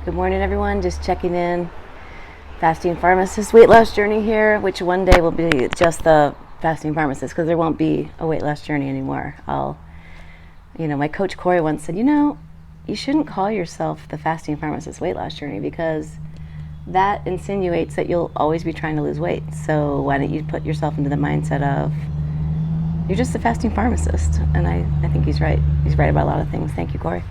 Good morning, everyone. Just checking in. Fasting Pharmacist weight loss journey here, which one day will be just the Fasting Pharmacist because there won't be a weight loss journey anymore. My coach Corey once said, you shouldn't call yourself the Fasting Pharmacist weight loss journey because that insinuates that you'll always be trying to lose weight. So why don't you put yourself into the mindset of you're just a fasting pharmacist? And I think he's right. He's right about a lot of things. Thank you, Corey.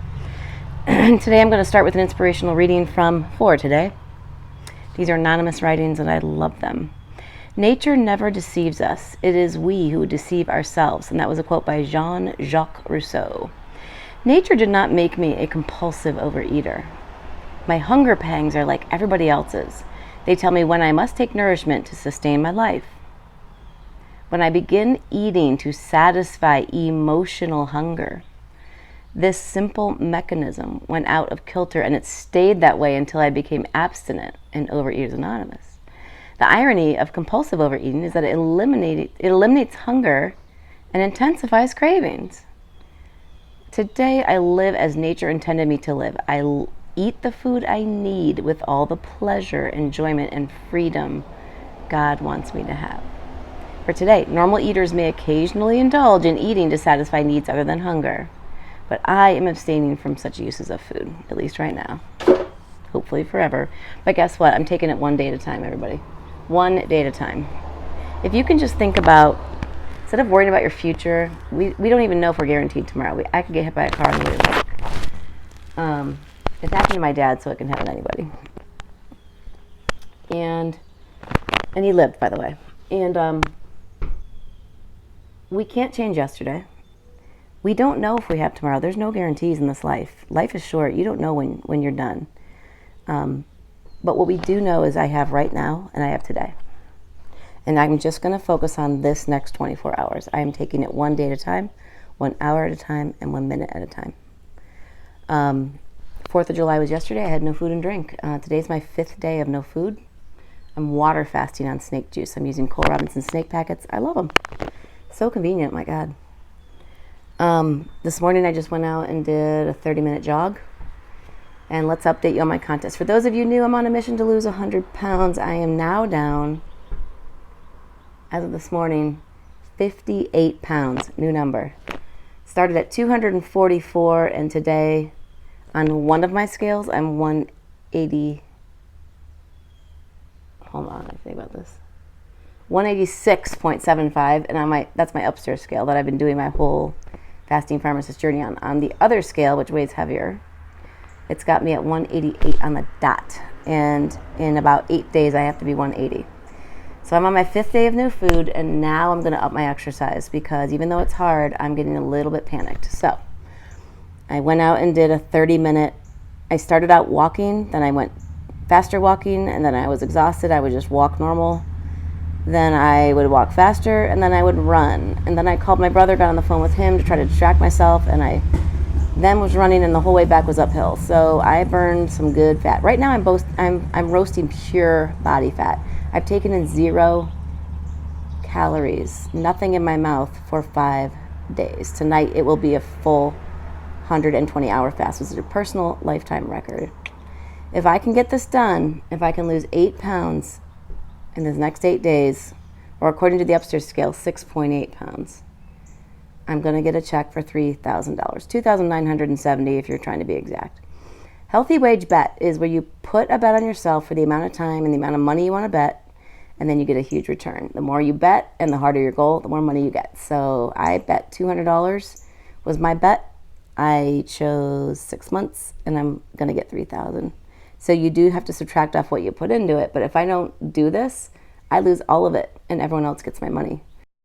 Today I'm going to start with an inspirational reading from 4 today. These are anonymous writings and I love them. Nature never deceives us. It is we who deceive ourselves. And that was a quote by Jean-Jacques Rousseau. Nature did not make me a compulsive overeater. My hunger pangs are like everybody else's. They tell me when I must take nourishment to sustain my life. When I begin eating to satisfy emotional hunger, this simple mechanism went out of kilter, and it stayed that way until I became abstinent in Overeaters Anonymous. The irony of compulsive overeating is that it eliminates hunger and intensifies cravings. Today, I live as nature intended me to live. I eat the food I need with all the pleasure, enjoyment, and freedom God wants me to have. For today, normal eaters may occasionally indulge in eating to satisfy needs other than hunger. But I am abstaining from such uses of food, at least right now. Hopefully forever. But guess what? I'm taking it one day at a time, everybody. One day at a time. If you can just think about, instead of worrying about your future, we don't even know if we're guaranteed tomorrow. I could get hit by a car on the way to work. It's happened to my dad, so it can happen to anybody. And he lived, by the way. And we can't change yesterday. We don't know if we have tomorrow. There's no guarantees in this life. Life is short. You don't know when you're done. But what we do know is I have right now and I have today. And I'm just going to focus on this next 24 hours. I am taking it one day at a time, 1 hour at a time, and 1 minute at a time. 4th of July was yesterday. I had no food and drink. Today's my 5th day of no food. I'm water fasting on snake juice. I'm using Cole Robinson snake packets. I love them. So convenient, my God. This morning I just went out and did a 30-minute jog. And let's update you on my contest. For those of you new, I'm on a mission to lose 100 pounds. I am now down, as of this morning, 58 pounds. New number. Started at 244, and today, on one of my scales, I'm 180. Hold on, I think about this. 186.75, and that's my upstairs scale that I've been doing my whole Fasting Pharmacist journey on. On the other scale, which weighs heavier, it's got me at 188 on the dot. And in about 8 days, I have to be 180. So I'm on my 5th day of no food, and now I'm going to up my exercise because even though it's hard, I'm getting a little bit panicked. So I went out and did a 30-minute. I started out walking, then I went faster walking, and then I was exhausted. I would just walk normal. Then I would walk faster, and then I would run. And then I called my brother, got on the phone with him to try to distract myself, and I then was running, and the whole way back was uphill. So I burned some good fat. Right now I'm roasting pure body fat. I've taken in 0 calories, nothing in my mouth for 5 days. Tonight it will be a full 120-hour fast. This is a personal lifetime record. If I can get this done, if I can lose 8 pounds in the next 8 days, or according to the upstairs scale, 6.8 pounds, I'm going to get a check for $3,000, $2,970 if you're trying to be exact. Healthy wage bet is where you put a bet on yourself for the amount of time and the amount of money you want to bet, and then you get a huge return. The more you bet and the harder your goal, the more money you get. So I bet $200 was my bet. I chose 6 months, and I'm going to get $3,000. So you do have to subtract off what you put into it. But if I don't do this, I lose all of it and everyone else gets my money.